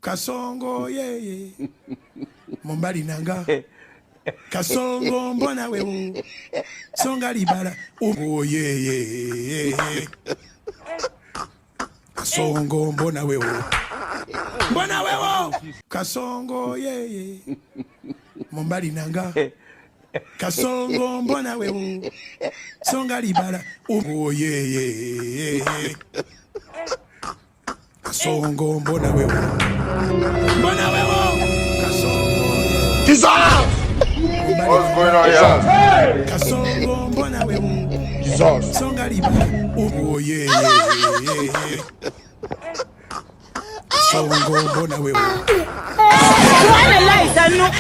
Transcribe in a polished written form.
Kasongo ye Mombali nanga Kasongo mbona wewe Songa libala oh ye Kasongo mbona wewe Kasongo ye Mombali nanga Kasongo mbona wewe Songa libala oh ye Kasongo mbona wewe Kasongo Jesus! What's going on here? Kasongo mbona wewe Jesus! Songa libala oh ye Kasongo mbona wewe Why the lights are no